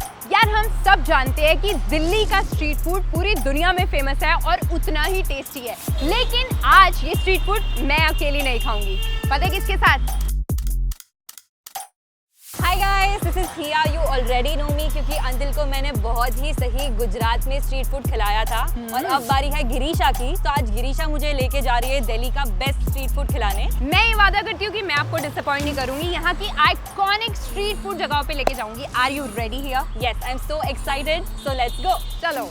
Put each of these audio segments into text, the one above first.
Guys, यार हम सब जानते हैं कि दिल्ली का स्ट्रीट फूड पूरी दुनिया में फेमस है और उतना ही टेस्टी है। लेकिन आज ये स्ट्रीट फूड मैं अकेली नहीं खाऊंगी। पता है किसके साथ? Hi guys, this is Hiya. You already know me क्योंकि अंतिल को मैंने बहुत ही सही गुजरात में स्ट्रीट फूड खिलाया था। और अब बारी है गिरीशा की। तो आज गिरीशा मुझे लेके जा रही है दिल्ली का बेस्ट स्ट्रीट फूड खिलाने। मैं ये वादा करती हूँ कि मैं आपको डिसअपॉइंट नहीं करूंगी। यहाँ की आइकॉनिक स्ट्रीट फूड जगहों पे लेके जाऊंगी। Are you ready hiya? Yes, I am so excited, so let's go. चलो।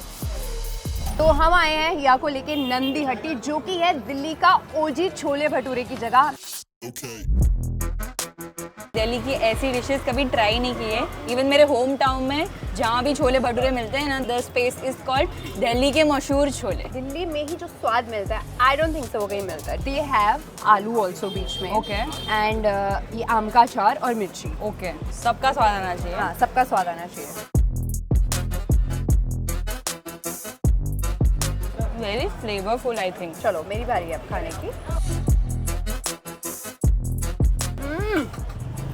तो हम आए हैं हिया को लेके नंदी हट्टी, जो कि है दिल्ली का ओजी छोले भटूरे की जगह। दिल्ली की ऐसी डिशेस कभी ट्राई नहीं की है। इवन मेरे होम टाउन में जहाँ भी छोले भटूरे मिलते हैं ना, the space is called Delhi के मशहूर छोले। दिल्ली में ही जो स्वाद मिलता है, आई डोंट थिंक सो वो कहीं मिलता है। दे हैव आलू ऑल्सो बीच में। ओके। एंड ये आम का अचार और मिर्ची। ओके, सबका स्वाद आना चाहिए। हाँ, सबका स्वाद आना चाहिए। Very flavourful I think. चलो मेरी बारी है अब खाने की।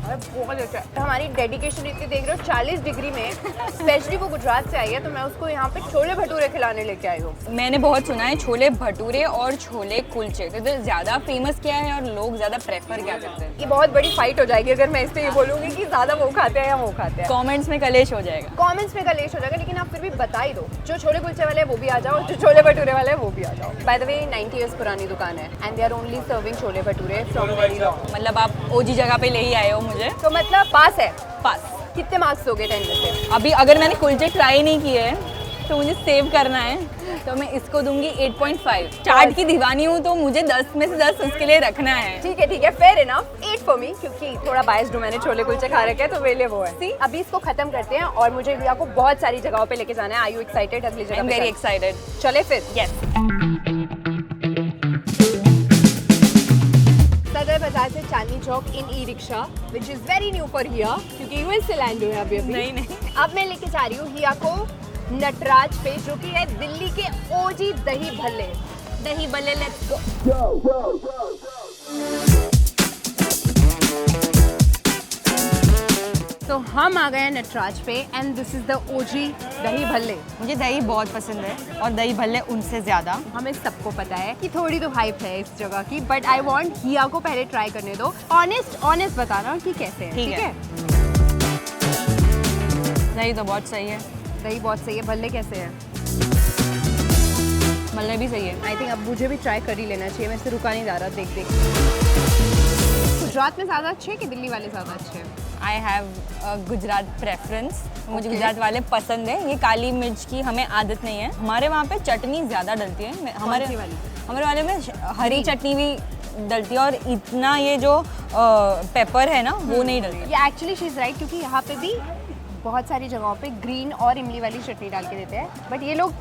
अरे बहुत अच्छा है। हमारी डेडिकेशन इतनी देख रहे हो, 40 डिग्री में स्पेशली वो गुजरात से आई है, तो मैं उसको यहाँ पे छोले भटूरे खिलाने लेके आई हूँ। मैंने बहुत सुना है छोले भटूरे और छोले कुलचे तो ज़्यादा फेमस क्या है और लोग ज़्यादा प्रेफर क्या करते हैं? ये बहुत बड़ी फाइट हो जाएगी अगर मैं इस पे ये बोलूँगी कि ज़्यादा वो खाते हैं या वो खाते हैं। कमेंट्स में कलेश हो जाएगा। कमेंट्स में कलेश हो जाएगा, लेकिन आप फिर भी बता ही दो। जो छोले कुलचे वाले हैं वो भी आ जाओ, जो छोले भटूरे वाले हैं वो भी आ जाओ। बाय द वे 90 इयर्स पुरानी दुकान है and they are only serving chole bhature from very long. मतलब आप ओजी जगह पे ले ही आए हो मुझे। तो मतलब पास है। पास। कितने मार्क्स दोगे 10 में से? अभी अगर मैंने कुलचे ट्राई नहीं किए तो मुझे सेव करना है, तो मैं इसको दूंगी 8.5। चाट की दीवानी हूँ तो मुझे 10 में से 10 उसके लिए रखना है। ठीक है, फेयर इनफ। 8 फॉर मी, क्योंकि थोड़ा बायस्ड हूँ, मैंने छोले कुलचे खा रखे हैं तो मेरे लिए वो है। See? अभी इसको खत्म करते हैं और मुझे रिया को बहुत सारी जगहों पे लेके जाना है। Are you excited? अगली जगह आई एम वेरी एक्साइटेड। चले फिर। यस। सदर बाजार से Chandni Chowk in e rickshaw, which is very new for Hiya, क्योंकि यूएस से लैंड हुए अभी। नहीं। अब मैं लेके जा रही हूँ हिया को नटराज पे, जो कि है दिल्ली के ओजी दही भल्ले। दही भल्ले, लेट्स गो। तो हम आ गए हैं नटराज पे and this is the OG दही भल्ले। मुझे दही बहुत पसंद है और दही भल्ले उनसे ज़्यादा। हमें सबको पता है कि थोड़ी तो हाइप है इस जगह की, बट आई वांट हिया को पहले ट्राई करने दो। ऑनेस्ट बताना कि कैसे है। ठीक है? दही तो बहुत सही है। दही बहुत सही है। भल्ले कैसे हैं? भल्ले भी सही है। आई थिंक अब मुझे भी ट्राई कर ही लेना चाहिए। मैं इससे रुका नहीं जा रहा देख। गुजरात में ज़्यादा अच्छे हैं कि दिल्ली वाले ज़्यादा अच्छे हैं? I have Gujarat preference. मुझे गुजरात वाले पसंद है। ये काली मिर्च की हमें आदत नहीं है। हमारे वहाँ पे चटनी ज़्यादा डलती है। हमारे वाले में हरी चटनी भी डलती है और इतना ये जो पेपर है ना वो नहीं डलती। ये एक्चुअली शी इज़ राइट, क्योंकि यहाँ पे भी बहुत सारी जगहों पे ग्रीन और इमली वाली चटनी डाल के देते हैं, बट ये लोग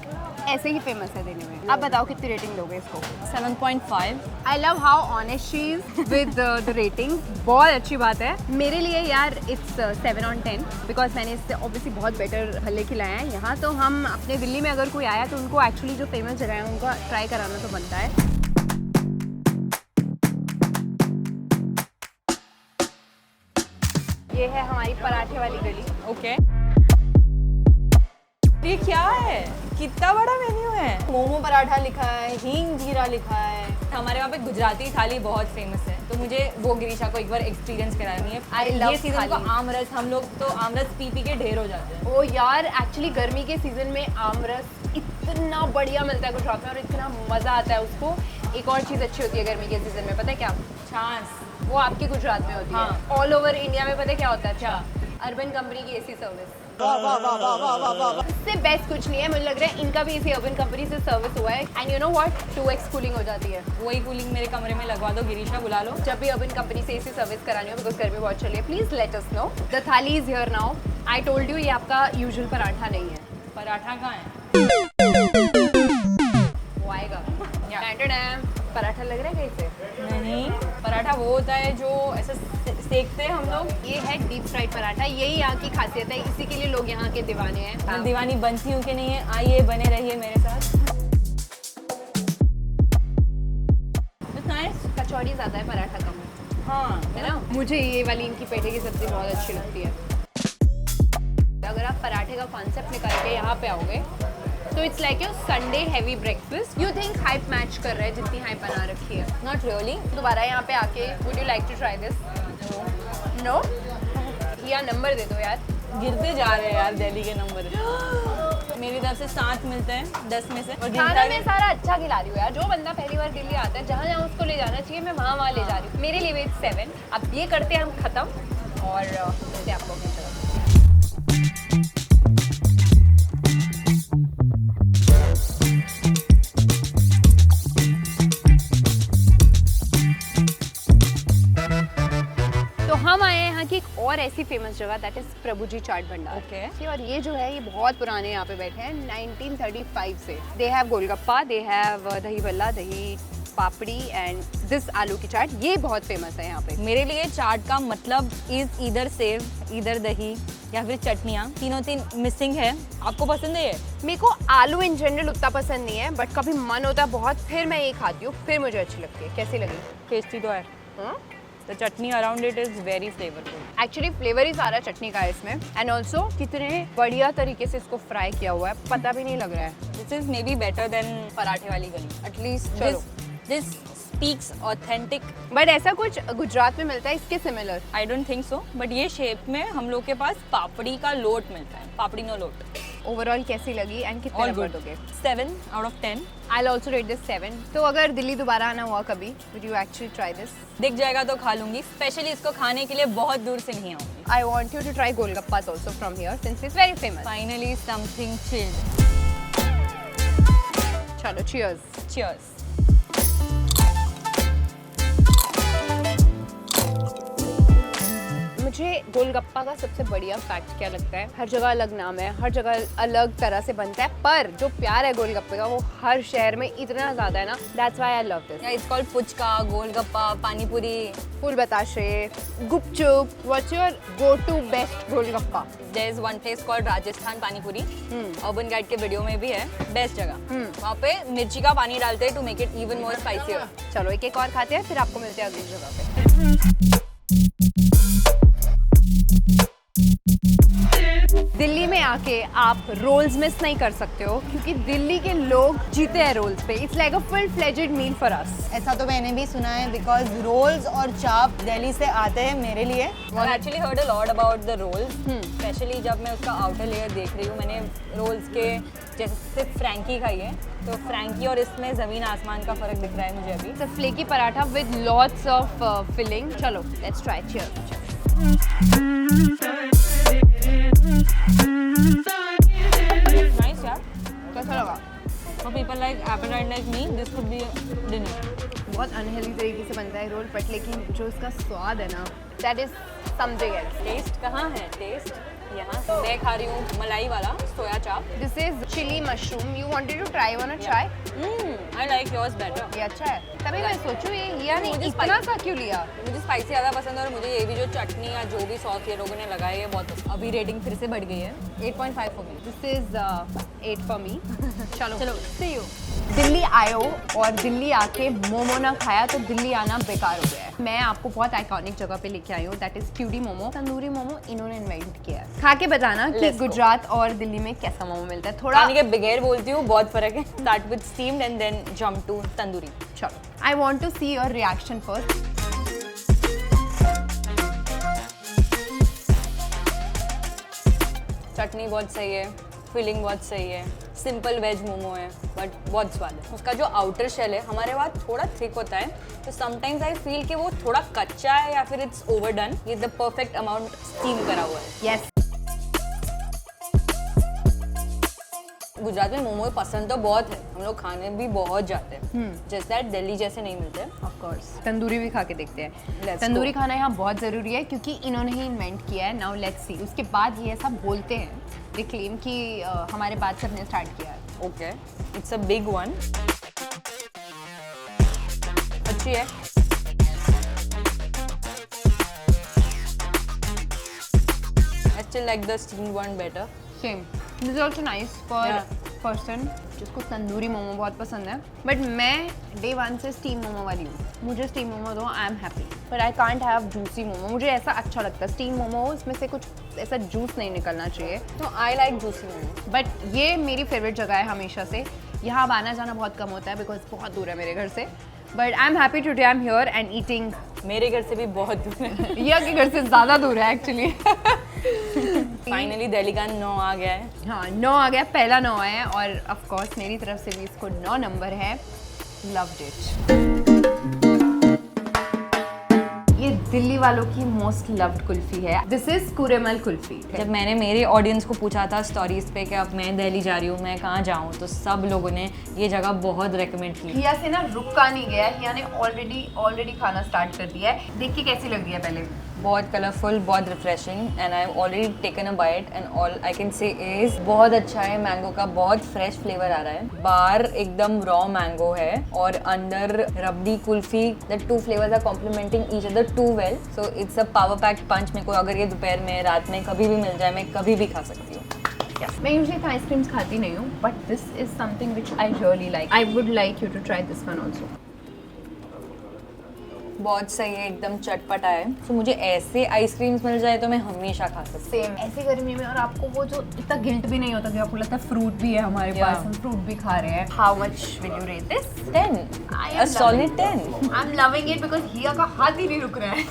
ऐसे ही फेमस है देने में। अब बताओ कितनी रेटिंग दोगे इसको? 7.5। I love how honest she is with the rating. बहुत अच्छी बात है। मेरे लिए यार इट्स 7 on 10, बिकॉज मैंने इससे ऑब्वियसली बहुत बेटर भल्ले खिलाए हैं यहाँ। तो हम अपने दिल्ली में अगर कोई आया तो उनको एक्चुअली जो फेमस जगह है उनका ट्राई कराना तो बनता है। ये है हमारी पराठे वाली गली। ओके। ये क्या है? कितना बड़ा मेन्यू है। मोमो पराठा लिखा है, हींग जीरा लिखा है। हमारे वहाँ पे गुजराती थाली बहुत फेमस है, तो मुझे वो गिरीशा को एक बार एक्सपीरियंस करानी है। ये सीजन को आमरस, हम लोग तो आमरस पी के ढेर हो जाते हैं। ओ यार, एक्चुअली गर्मी के सीजन में आमरस इतना बढ़िया मिलता है गुजरात में और इतना मज़ा आता है उसको। एक और चीज़ अच्छी होती है गर्मी के सीजन में, पता है क्या? छाछ। वो आपके गुजरात में होती है। ऑल ओवर इंडिया में पता है क्या होता है? अच्छा, अर्बन कंपनी की एसी सर्विस। इससे बेस्ट कुछ नहीं है। मुझे लग रहा है इनका भी इसी अर्बन कंपनी से सर्विस हुआ है। And you know what, 2x cooling हो जाती है। वही कूलिंग मेरे कमरे में लगवा दो। गिरीशा बुला लो। जब भी अर्बन कंपनी से एसी सर्विस करानी हो, बिकॉज गर्मी बहुत चल रही है, please let us know. The thali is here now. I told you ये आपका यूजुअल पराठा नहीं है। पराठा कहाँ है? वो आएगा। पराठा लग रहा है कैसे? नहीं, पराठा वो होता है जो ऐसा सेकते हैं हम लोग। ये है डीप फ्राइड पराठा। यही यहाँ की खासियत है, इसी के लिए लोग यहाँ के दीवाने हैं। मैं दीवानी बनती हूँ कि नहीं है, आइए बने रहिए मेरे साथ। कचौड़ी ज़्यादा है, पराठा कम है। हाँ, है ना? मुझे ये वाली इनकी पेठे की सब्जी बहुत अच्छी लगती है। अगर आप पराठे का कॉन्सेप्ट निकाल के यहाँ पे आओगे तो it's like your Sunday heavy breakfast. You think hype match कर रहा है जितनी हाइप बना रखी है? Not really. दोबारा यहाँ पे आके would you like to try this? No? या नंबर दे दो यार। गिरते जा रहे हैं यार दिल्ली के नंबर। मेरी तरफ से 7 मिलते हैं 10 में से। और खाना मैं सारा अच्छा खिला रही हूँ यार। जो बंदा पहली बार दिल्ली आता है, जहाँ जहाँ उसको ले जाना चाहिए मैं वहाँ ले जा रही हूँ। मेरे लिए वेट 7। अब ये करते हैं हम खत्म और मिलते हैं आपको अपनी तरफ। हम आए हैं यहाँ की एक और ऐसी फेमस जगह, दैट इज प्रभु जी चाट भंडार। Okay. और ये जो है ये बहुत पुराने यहाँ पे बैठे हैं 1935 से। They have golgappa, they have दही भल्ला, दही पापड़ी एंड दिस आलू की चाट। ये बहुत फेमस है यहाँ पे। मेरे लिए चाट का मतलब इज इधर सेव, इधर दही या फिर चटनियाँ, तीनों तीन मिसिंग है। आपको पसंद है ये? मेरे को आलू इन जनरल उतना पसंद नहीं है, बट कभी मन होता है बहुत फिर मैं ये खाती हूँ, फिर मुझे अच्छी लगती है। कैसी लगी? टेस्टी तो है। The chutney around it is very flavourful. Actually flavour ही सारा चटनी का है इसमें। एंड ऑल्सो कितने बढ़िया तरीके से इसको फ्राई किया हुआ है, पता भी नहीं लग रहा है। This is may be better than पराठे वाली गली। एटलीस्ट चलो। This speaks authentic. बट ऐसा कुछ गुजरात में मिलता है इसके similar? I don't think so, but ये शेप में हम लोग के पास पापड़ी का लोट मिलता है, पापड़ी नो लोट। ओवरऑल कैसी लगी एंड कितने All नंबर good. दोगे? 7 out of 10। I'll also rate this 7। तो अगर दिल्ली दोबारा आना हुआ कभी, would you actually try this? दिख जाएगा तो खा लूंगी। स्पेशली इसको खाने के लिए बहुत दूर से नहीं आऊंगी। I want you to try golgappas also from here since it's very famous. Finally something chilled. चलो cheers। Cheers। मुझे गोलगप्पा का सबसे बढ़िया फैक्ट क्या लगता है, हर जगह अलग नाम है, हर जगह अलग तरह से बनता है, पर जो प्यार है गोलगप्पे का वो हर शहर में इतना ज्यादा है ना। That's why I love this. It's called puchka, golgappa, pani puri, phool batashe, gupchup. What's your go to best golgappa? There is one place called Rajasthan Pani Puri. Urban guide के वीडियो में भी है, बेस्ट जगह। वहाँ पे मिर्ची का पानी डालते हैं to make it even more spicier. चलो एक एक और खाते हैं, फिर आपको मिलते हैं अगली जगह पे। दिल्ली में आके आप रोल्स मिस नहीं कर सकते हो, क्योंकि दिल्ली के लोग जीते हैं रोल्स पे। It's like a full fledged meal for us. ऐसा तो मैंने भी सुना है, बिकॉज रोल्स और चाप दिल्ली से आते हैं मेरे लिए। I actually heard a lot about the rolls, specially जब मैं उसका आउटर लेयर देख रही हूँ। मैंने रोल्स के जैसे सिर्फ फ्रैंकी खाई है, तो फ्रैंकी और इसमें ज़मीन आसमान का फ़र्क दिख रहा है मुझे अभी। It's a flaky paratha with lots of filling. चलो लेट्स ट्राई। चियर्स। नाइस यार। कैसा लगा? For people like appetite like me, this could be dinner. बहुत अनहेल्दी तरीके से बनता है रोल, बट लेकिन जो इसका स्वाद है ना, that is something else. Taste कहाँ है? टेस्ट यहाँ मैं खा रही हूँ मलाई वाला soya chaap. This is chilli mushroom. You wanted to try, want to try? I like yours better. ये अच्छा है। तभी मैं सोचूं ये लिया नहीं, मुझे इतना सा क्यों लिया? मुझे स्पाइसी ज़्यादा पसंद है, और मुझे ये भी जो चटनी या जो भी सॉस ये लोगों ने लगाया है बहुत पसंद। अभी रेटिंग फिर से बढ़ गई है, 8.5 for me. This is 8 for me. चलो चलो सी यू। दिल्ली आयो और दिल्ली आके मोमो ना खाया तो दिल्ली आना बेकार हो गया है। मैं आपको बहुत आइकॉनिक जगह पे लेके आई हूँ, that is QD momo. Tandoori momo इन्होंने इन्वेंट किया है। खा के बताना कि Let's go. गुजरात और दिल्ली में कैसा मोमो मिलता है। थोड़ा खाने के बगैर बोलती हूँ बहुत फर्क है। Start with steamed and then jump to tandoori. चलो, I want to see your reaction first. चटनी बहुत सही है, फीलिंग बहुत सही है, सिंपल वेज मोमो है बट बहुत स्वाद है। उसका जो आउटर शेल है हमारे वहाँ थोड़ा थिक होता है, तो समटाइम्स आई फील कि वो थोड़ा कच्चा है या फिर इट्स ओवरडन। ये द परफेक्ट अमाउंट स्टीम करा हुआ है। यस। गुजरात में मोमो पसंद तो बहुत है, हम लोग खाने भी बहुत जाते हैं, जैसे दैट दिल्ली जैसे नहीं मिलते। ऑफ कोर्स तंदूरी भी खा के देखते हैं। Let's tandoori go. खाना यहाँ बहुत ज़रूरी है क्योंकि इन्होंने ही इन्वेंट किया है। Now let's see. उसके बाद ये ऐसा बोलते हैं, दे क्लेम कि हमारे बाद से हमने स्टार्ट किया है। Okay, it's a big one. अच्छी है। I still like the steamed one better. Same. This is also nice for Yeah. Person जिसको तंदूरी मोमो बहुत पसंद है, बट मैं डे 1 से स्टीम मोमो वाली हूँ। मुझे स्टीम मोमो दो, आई am happy, but I can't have juicy momo. मुझे ऐसा अच्छा लगता है स्टीम मोमो, इसमें से कुछ ऐसा जूस नहीं निकलना चाहिए। तो I like juicy momo. But ये मेरी फेवरेट जगह है हमेशा से। यहाँ अब आना जाना बहुत कम होता है बिकॉज बहुत दूर है मेरे घर से, but I am happy today I am here and eating. मेरे घर से भी बहुत दूर है। या के घर से ज़्यादा दूर है एक्चुअली। फाइनली दिल्ली का 9 आ गया है। हाँ 9 आ गया, पहला 9 है और ऑफ कोर्स मेरी तरफ से भी इसको 9 नंबर है। Loved it. ये दिल्ली वालों की मोस्ट लव्ड कुल्फी है। This is Kuremal kulfi. जब मैंने मेरे ऑडियंस को पूछा था स्टोरीज पे कि अब मैं दिल्ली जा रही हूँ, मैं कहाँ जाऊँ, तो सब लोगों ने ये जगह बहुत रेकमेंड की। हिया से ना रुका नहीं गया, हिया ने ऑलरेडी खाना स्टार्ट कर दिया है। देख के कैसी लग रही है पहले? बहुत कलरफुल, बहुत refreshing and I have already taken a bite and all I can say is बहुत अच्छा है। मैंगो का बहुत फ्रेश फ्लेवर आ रहा है। बाहर एकदम रॉ मैंगो है और अंदर rabri kulfi. The two flavours are complementing each other too well, so it's a power packed punch. मेरे को अगर ये दोपहर में, रात में कभी भी मिल जाए, मैं कभी भी खा सकती हूँ। मैं यूजुअली आइसक्रीम्स खाती नहीं हूँ, but this is something which I really like. I would like you to try this one also. बहुत सही है, एकदम चटपटा है। तो मुझे ऐसे आइसक्रीम्स मिल जाए तो मैं हमेशा खा सकती हूँ। सेम ऐसे गर्मी में, और आपको वो जो इतना गिल्ट भी नहीं होता कि आपको लगता है फ्रूट भी है हमारे पास, हम फ्रूट भी खा रहे हैं। How much will you rate this? 10, a solid 10. I am loving it because Hiya का हाथ ही नहीं रुक रहा है।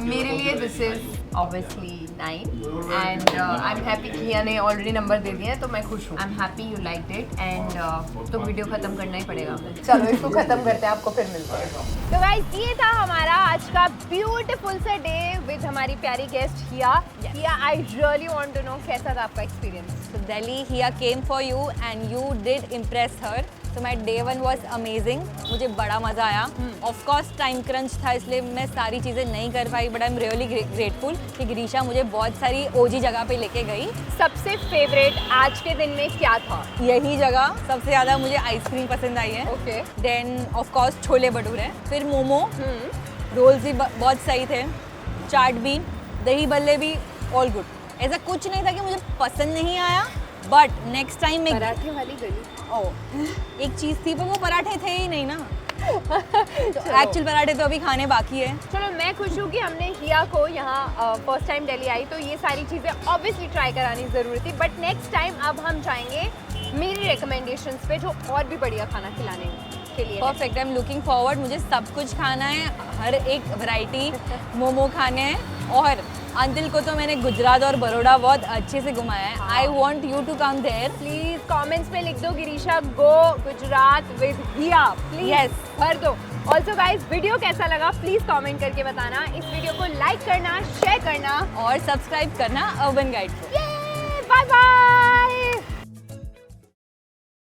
मेरे लिए this is obviously 9 and I am happy कि हिया ने ऑलरेडी नंबर दे दिया है, तो मैं खुश हूँ। आई am happy you liked it and तो वीडियो खत्म करना ही पड़ेगा। चलो इसको खत्म करते हैं, आपको फिर मिलते हैं। तो गाइस ये था हमारा आज का ब्यूटीफुल सा डे विद हमारी प्यारी guest Hiya. Hiya, I really want to know कैसा था आपका experience? So Delhi, Hiya came for you and you did impress her. So my day 1 was amazing. मुझे बड़ा मज़ा आया। Of course टाइम क्रंच था, इसलिए मैं सारी चीज़ें नहीं कर पाई, but I am really grateful कि गिरीशा मुझे बहुत सारी ओजी जगह पे लेके गई। सबसे फेवरेट आज के दिन में क्या था? यही जगह सबसे ज़्यादा मुझे आइसक्रीम पसंद आई है। Okay. Then of course chole bhature, फिर मोमो, रोल्स भी बहुत सही थे, चाट भी, दही भल्ले भी, ऑल गुड। ऐसा कुछ नहीं था कि मुझे पसंद नहीं आया, बट नेक्स्ट टाइम मैं पराठे वाली गली। एक चीज़ थी पर वो पराठे थे ही नहीं ना। एक्चुअल पराठे तो अभी खाने बाकी है। चलो मैं खुश हूँ कि हमने हिया को यहाँ फर्स्ट टाइम दिल्ली आई तो ये सारी चीज़ें ऑब्वियसली ट्राई करानी ज़रूरी थी, बट नेक्स्ट टाइम अब हम जाएंगे मेरी रिकमेंडेशंस पे जो और भी बढ़िया खाना खिलाने के लिए। Perfect, I am looking forward. मुझे सब कुछ खाना है, हर एक वैरायटी मोमो खाने हैं। और अंतिल को तो मैंने गुजरात और बड़ौदा बहुत अच्छे से घुमाया है। I want you to come there. Please comments में लिख दो Girisha go Gujarat with Hiya, please. Yes. भर दो। ऑल्सो गाइज वीडियो कैसा लगा प्लीज कमेंट करके बताना। इस वीडियो को लाइक करना, शेयर करना और सब्सक्राइब करना अर्बन गाइड को। Bye bye.